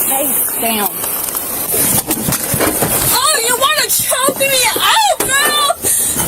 Face down. Oh, you want to choke me? Oh, girl!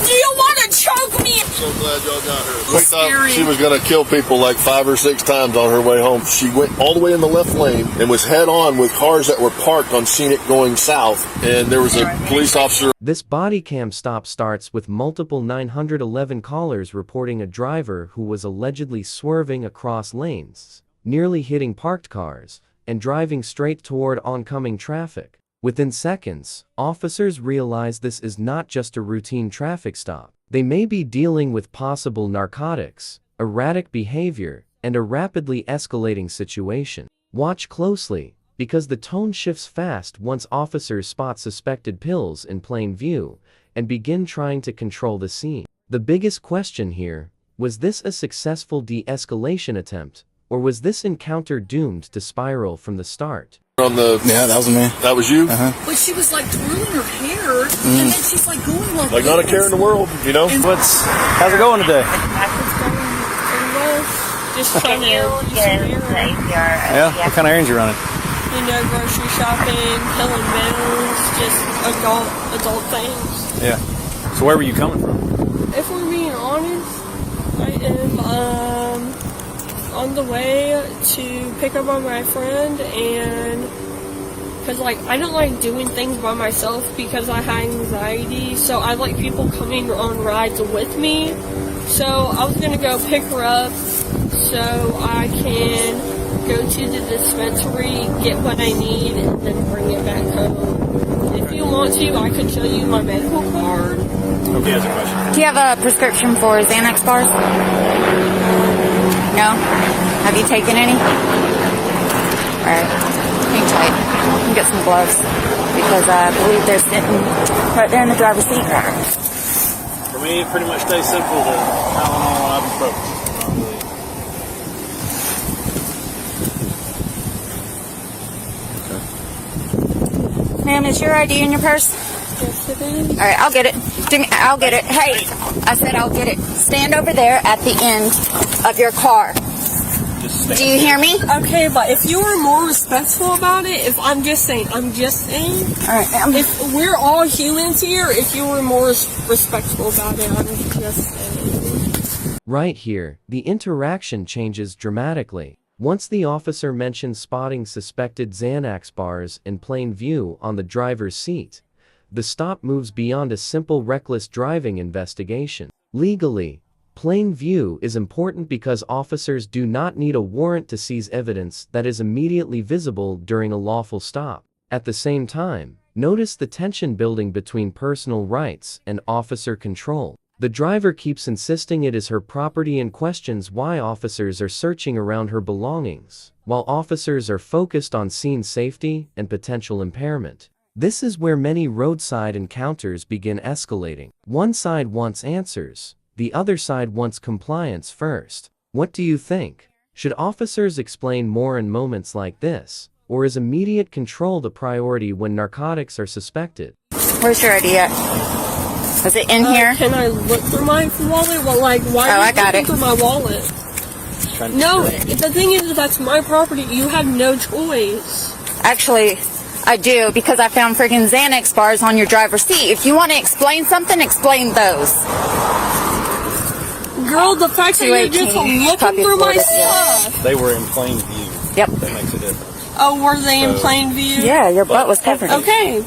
Do you want to choke me? I'm so glad y'all got her. We thought she was going to kill people like 5 or 6 times on her way home. She went all the way in the left lane and was head on with cars that were parked on Scenic going south. And there was a police officer. This body cam stop starts with multiple 911 callers reporting a driver who was allegedly swerving across lanes, nearly hitting parked cars, and driving straight toward oncoming traffic. Within seconds, officers realize this is not just a routine traffic stop. They may be dealing with possible narcotics, erratic behavior, and a rapidly escalating situation. Watch closely, because the tone shifts fast once officers spot suspected pills in plain view and begin trying to control the scene. The biggest question here, was this a successful de-escalation attempt, or was this encounter doomed to spiral from the start? Yeah, that was me. That was you? But she was like twirling her hair, and then she's like going like Like not a care in the world, you know? How's it going today? It's going pretty well. Just trying to Yeah? What kind of errands you running? you know, grocery shopping, filling bills, just adult things. Yeah. So where were you coming from? If we're being honest, I am on the way to pick up on my friend, and because like I don't like doing things by myself because I have anxiety, so I like people coming on rides with me. So I was gonna go pick her up so I can go to the dispensary, get what I need, and then bring it back home. If you want to, I could show you my medical card. Okay, that's a question. Do you have a prescription for Xanax bars? No? Have you taken any? Alright. Hang tight. You can get some gloves. Because I believe they're sitting right there in the driver's seat. For me, it pretty much stays simple to Tylenol, ibuprofen. Ma'am, is your ID in your purse? Yes, it is. Alright, I'll get it. I'll get it. Hey, I said I'll get it. Stand over there at the end of your car. Do you hear me? Okay, but if you were more respectful about it, if I'm just saying. Alright, If we're all humans here, if you were more respectful about it, I'm just saying. Right here, the interaction changes dramatically. Once the officer mentions spotting suspected Xanax bars in plain view on the driver's seat, the stop moves beyond a simple reckless driving investigation. Legally, plain view is important because officers do not need a warrant to seize evidence that is immediately visible during a lawful stop. At the same time, notice the tension building between personal rights and officer control. The driver keeps insisting it is her property and questions why officers are searching around her belongings, while officers are focused on scene safety and potential impairment. This is where many roadside encounters begin escalating. One side wants answers, the other side wants compliance first. What do you think? Should officers explain more in moments like this, or is immediate control the priority when narcotics are suspected? where's your ID at? Is it in here? Can I look for my wallet? Well, like, why are you looking for my wallet? No, the thing is, that's my property. You have no choice. Actually, I do, because I found friggin' Xanax bars on your driver's seat. If you want to explain something, explain those. Girl, the fact that you're just looking through my stuff. They were in plain view. Yep. That makes a difference. Oh, were they in plain view? Yeah, your butt was covered. Okay.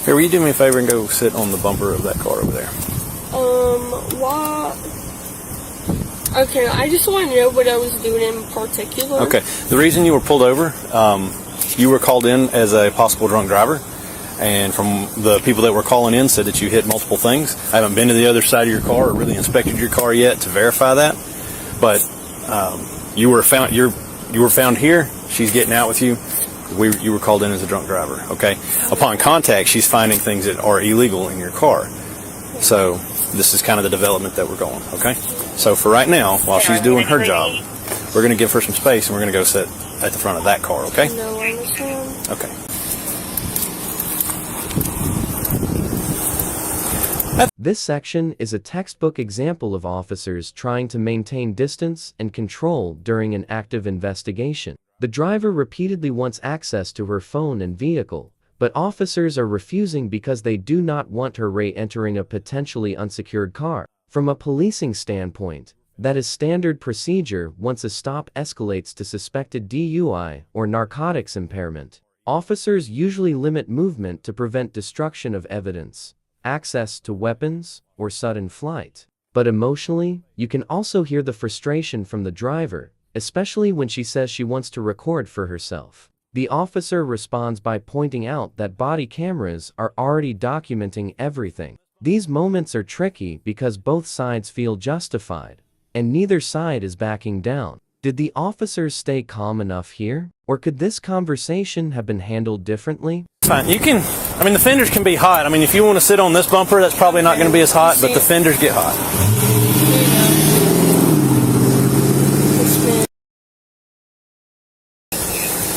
Here, will you do me a favor and go sit on the bumper of that car over there? What? Okay, I just want to know what I was doing in particular. Okay. The reason you were pulled over, you were called in as a possible drunk driver. And from the people that were calling in said that you hit multiple things. I haven't been to the other side of your car or really inspected your car yet to verify that. But you were found here. She's getting out with you. You were called in as a drunk driver. Okay. Upon contact, she's finding things that are illegal in your car. So this is kind of the development that we're going. Okay. So for right now, while she's doing her job, we're going to give her some space and we're going to go sit at the front of that car. Okay. No, I understand. Okay. This section is a textbook example of officers trying to maintain distance and control during an active investigation. The driver repeatedly wants access to her phone and vehicle, but officers are refusing because they do not want her re-entering a potentially unsecured car. From a policing standpoint, that is standard procedure once a stop escalates to suspected DUI or narcotics impairment. Officers usually limit movement to prevent destruction of evidence, access to weapons, or sudden flight. But emotionally, you can also hear the frustration from the driver, especially when she says she wants to record for herself. The officer responds by pointing out that body cameras are already documenting everything. These moments are tricky because both sides feel justified, and neither side is backing down. Did the officers stay calm enough here? Or could this conversation have been handled differently? Fine. You can, I mean, the fenders can be hot. I mean, if you want to sit on this bumper, that's probably not going to be as hot, but the fenders get hot.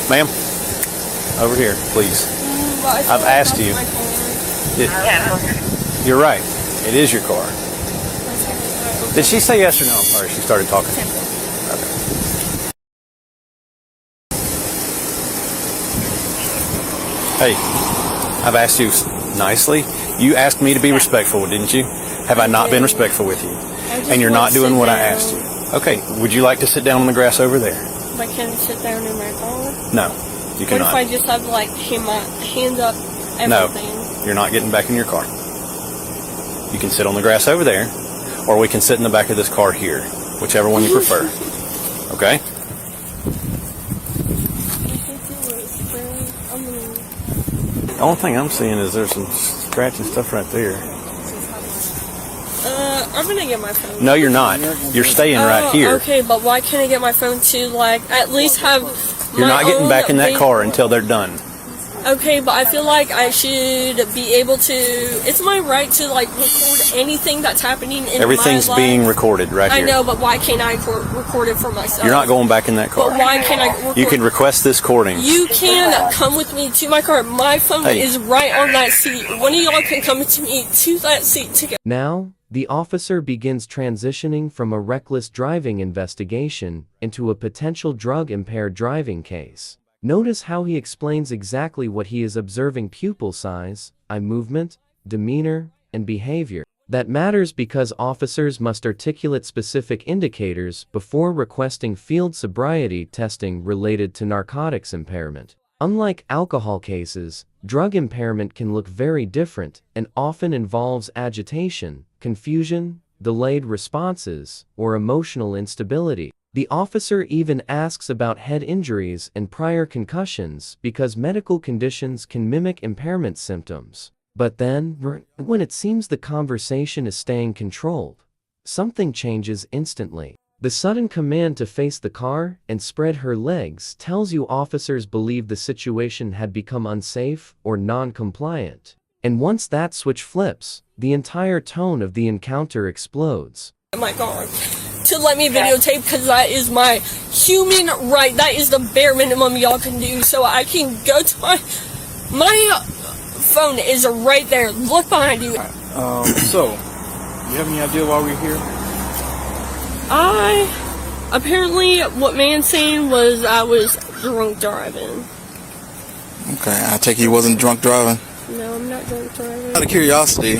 Ma'am, over here, please. I've asked you. You're right. It is your car. Did she say yes or no? I'm sorry, she started talking. Hey, I've asked you nicely. You asked me to be respectful, didn't you? Have I not been respectful with you? And you're not doing what I asked you. Okay, would you like to sit down on the grass over there? But can I sit down in my car? No, you What cannot. if I just have like my hands up, everything? No, you're not getting back in your car. You can sit on the grass over there, or we can sit in the back of this car here, whichever one you prefer. Okay? The only thing I'm seeing is there's some scratching stuff right there. I'm gonna get my phone. No, you're not. You're staying right here. Okay, but why can't I get my phone to like at least have? You're my not getting own back in that video? car until they're done. Okay, but I feel like I should be able to. It's my right to like record anything that's happening in Everything's my life. being recorded right here. I know, but why can't I record it for myself? You're not going back in that car. But why can't I record? You can request this recording. You can come with me to my car. My phone Hey. is right on that seat. One of y'all can come with me to that seat together. Now, the officer begins transitioning from a reckless driving investigation into a potential drug-impaired driving case. Notice how he explains exactly what he is observing: pupil size, eye movement, demeanor, and behavior. That matters because officers must articulate specific indicators before requesting field sobriety testing related to narcotics impairment. Unlike alcohol cases, drug impairment can look very different and often involves agitation, confusion, delayed responses, or emotional instability. The officer even asks about head injuries and prior concussions because medical conditions can mimic impairment symptoms. But then, when it seems the conversation is staying controlled, something changes instantly. The sudden command to face the car and spread her legs tells you officers believe the situation had become unsafe or non-compliant. And once that switch flips, the entire tone of the encounter explodes. My car to let me videotape because that is my human right. That is the bare minimum y'all can do. So I can go to my phone is right there. Look behind you. So, you have any idea why we're here? Apparently what man's saying was I was drunk driving. Okay, I take it you wasn't drunk driving. No, I'm not drunk driving. Out of curiosity,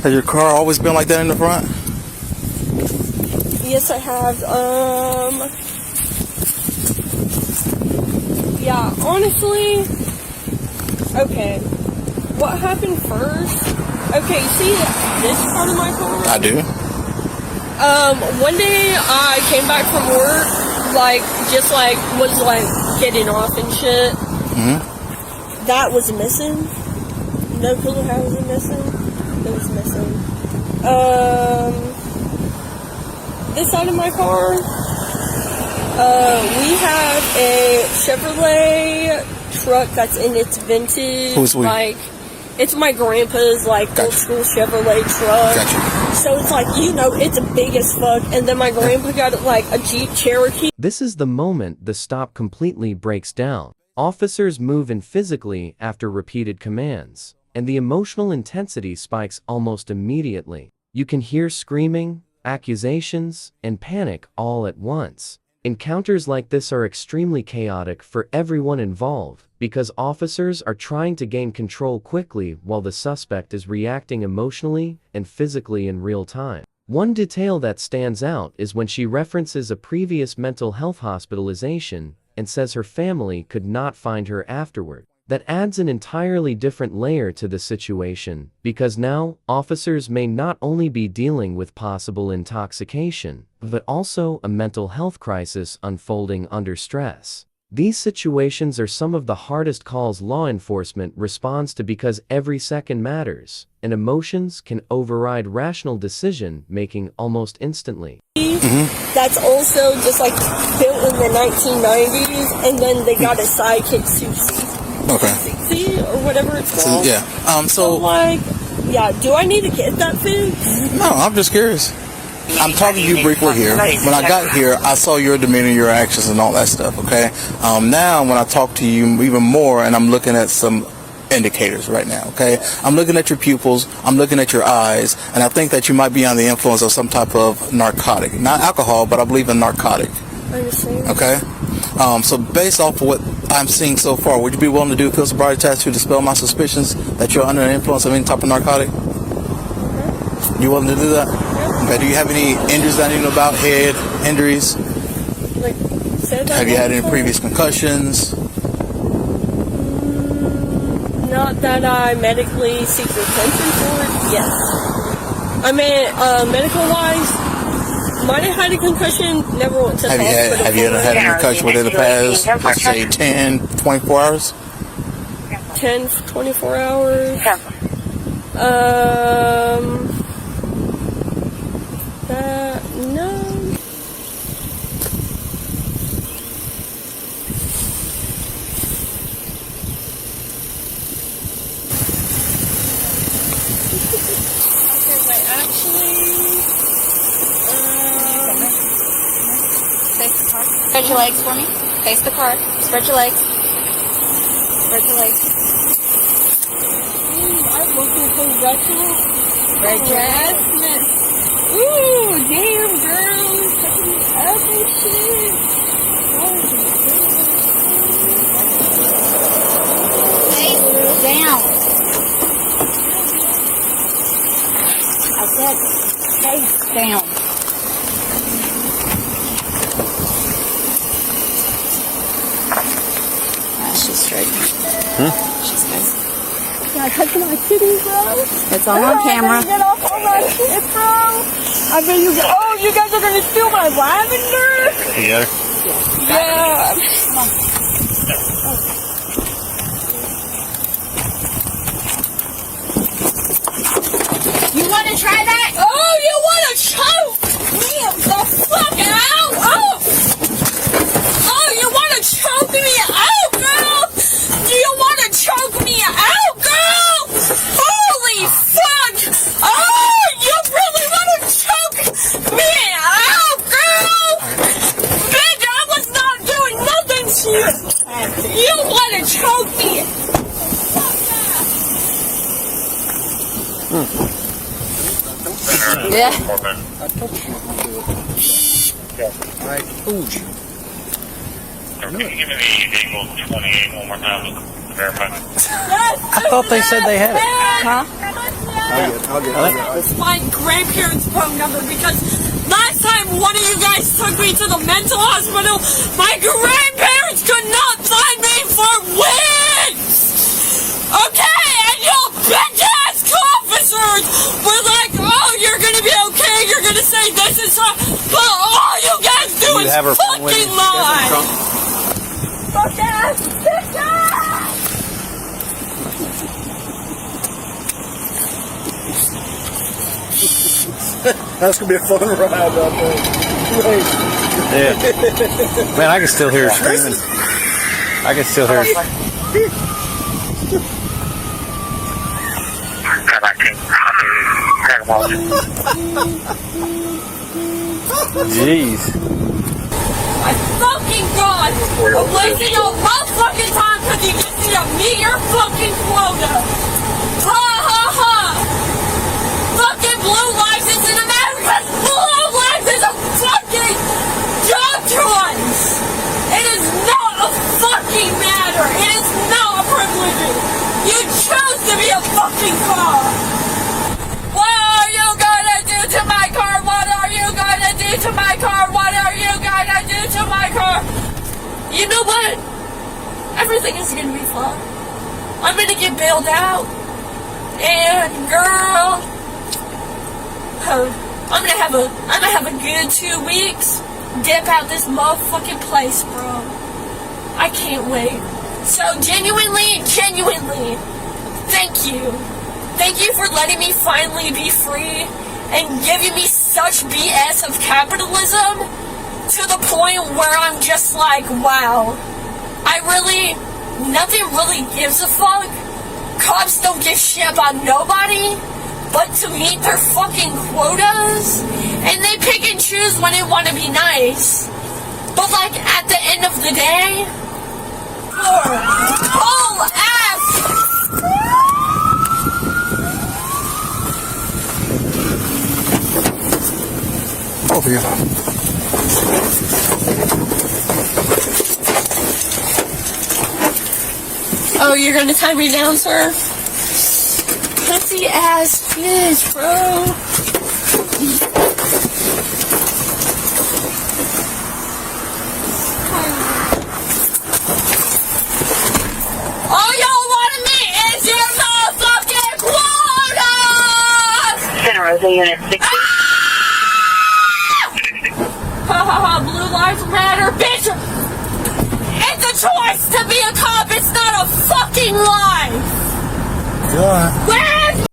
has your car always been like that in the front? Yes, I have. Yeah, honestly, okay. What happened first? Okay, see this part of my car? I do. One day I came back from work, was getting off and shit. Mm-hmm. That was missing. No clue how it was missing. It was missing. This side of my car, we have a Chevrolet truck that's in its vintage. Who's we? It's my grandpa's old school Chevrolet truck. Gotcha. So it's it's big as fuck. And then my grandpa got a Jeep Cherokee. This is the moment the stop completely breaks down. Officers move in physically after repeated commands, and the emotional intensity spikes almost immediately. You can hear screaming, accusations, and panic all at once. Encounters like this are extremely chaotic for everyone involved because officers are trying to gain control quickly while the suspect is reacting emotionally and physically in real time. One detail that stands out is when she references a previous mental health hospitalization and says her family could not find her afterward. That adds an entirely different layer to the situation, because now, officers may not only be dealing with possible intoxication, but also a mental health crisis unfolding under stress. These situations are some of the hardest calls law enforcement responds to because every second matters, and emotions can override rational decision-making almost instantly. That's also just like built in the 1990s, and then they got a sidekick Susie. Okay. See, or whatever it's called. Yeah. So like, yeah, do I need to get that fixed? No, I'm just curious. I'm talking to you briefly here. When I got here, I saw your demeanor, your actions, and all that stuff, okay? Now, when I talk to you even more, and I'm looking at some indicators right now, okay? I'm looking at your pupils, I'm looking at your eyes, and I think that you might be under the influence of some type of narcotic. Not alcohol, but I believe in narcotic. I understand. Okay? So based off of what I'm seeing so far, would you be willing to do a field sobriety test to dispel my suspicions that you're under the influence of any type of narcotic? You willing to do that? Okay. Do you have any injuries that I need to know about? Head injuries? Like, Have you had any previous concussions? Not that I medically seek attention for it. Yes. I mean, medical-wise, might have had a concussion. Never went to the hospital. Have you ever had a concussion within the past, let's say, 10, 24 hours? 10, 24 hours. No. Okay, wait, actually, Face the car. Spread your legs for me. Face the car. Spread your legs. Spread your legs. I'm looking for retro Spread your legs. harassment. Ooh, damn, girl. Fucking ugly shit. Face down. I said face down. She's straight. She's good. Can I touch my titties, bro? It's all on camera. Get off all my shit, bro. I bet you. Oh, you guys are gonna steal my lavender? Yeah. Yeah. Come on. You want to try that? Oh, you want to choke me the fuck out? Oh, you want to choke me out, girl? Do you want to choke me out, girl? Holy fuck! Oh, you really want to choke me out, girl? Bitch, I was not doing nothing to you. You want to choke me? Yeah. I told you. Can you give me the Eagle 28 one more time? Verify. I thought they said they had it. Huh? I'll get it. It's my grandparents' phone number because last time one of you guys took me to the mental hospital, my grandparents could not find me for weeks! Okay, and your bitch-ass officers were like, oh, you're gonna be okay, you're gonna say this is wrong, but all you guys do You is have her phone with fucking you? lie! Fuck-ass bitch-ass! That's gonna be a fun ride out there. Yeah. Man, I can still hear her screaming. I can still hear her. Jeez. My fucking god! I'm wasting your motherfucking time because you just need to meet your fucking quota! Ha ha ha! Fucking blue lives is in America! Blue lives is a fucking job to us! you know what? Everything is gonna be fine. I'm gonna get bailed out. And girl, I'm gonna have a good 2 weeks. Dip out this motherfucking place, bro. I can't wait. So genuinely, thank you. Thank you for letting me finally be free and giving me such BS of capitalism to the point where I'm just like, wow. Nothing really gives a fuck. Cops don't give shit about nobody but to meet their fucking quotas, and they pick and choose when they want to be nice. But like at the end of the day, whole ass. Over here. Oh, you're gonna tie me down, sir? Pussy ass bitch, bro. All y'all want me is your motherfucking quota! Center of the unit 60. Ha ha ha, blue lives matter, bitch! It's a choice to be a cop, it's not a fucking life!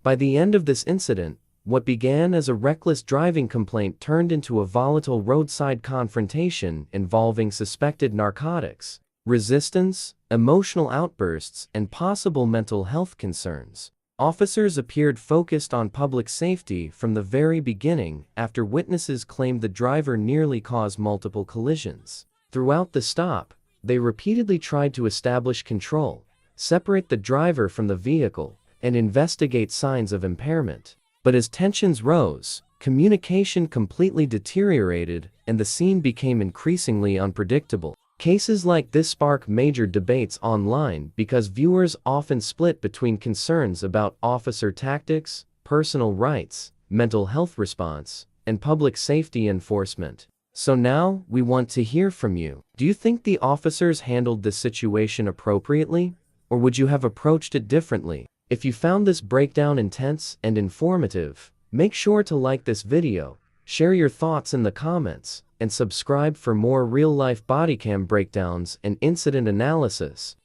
By the end of this incident, what began as a reckless driving complaint turned into a volatile roadside confrontation involving suspected narcotics, resistance, emotional outbursts, and possible mental health concerns. Officers appeared focused on public safety from the very beginning after witnesses claimed the driver nearly caused multiple collisions. Throughout the stop, they repeatedly tried to establish control, separate the driver from the vehicle, and investigate signs of impairment. But as tensions rose, communication completely deteriorated and the scene became increasingly unpredictable. Cases like this spark major debates online because viewers often split between concerns about officer tactics, personal rights, mental health response, and public safety enforcement. So now, we want to hear from you. Do you think the officers handled the situation appropriately? Or would you have approached it differently? If you found this breakdown intense and informative, make sure to like this video, share your thoughts in the comments, and subscribe for more real-life bodycam breakdowns and incident analysis.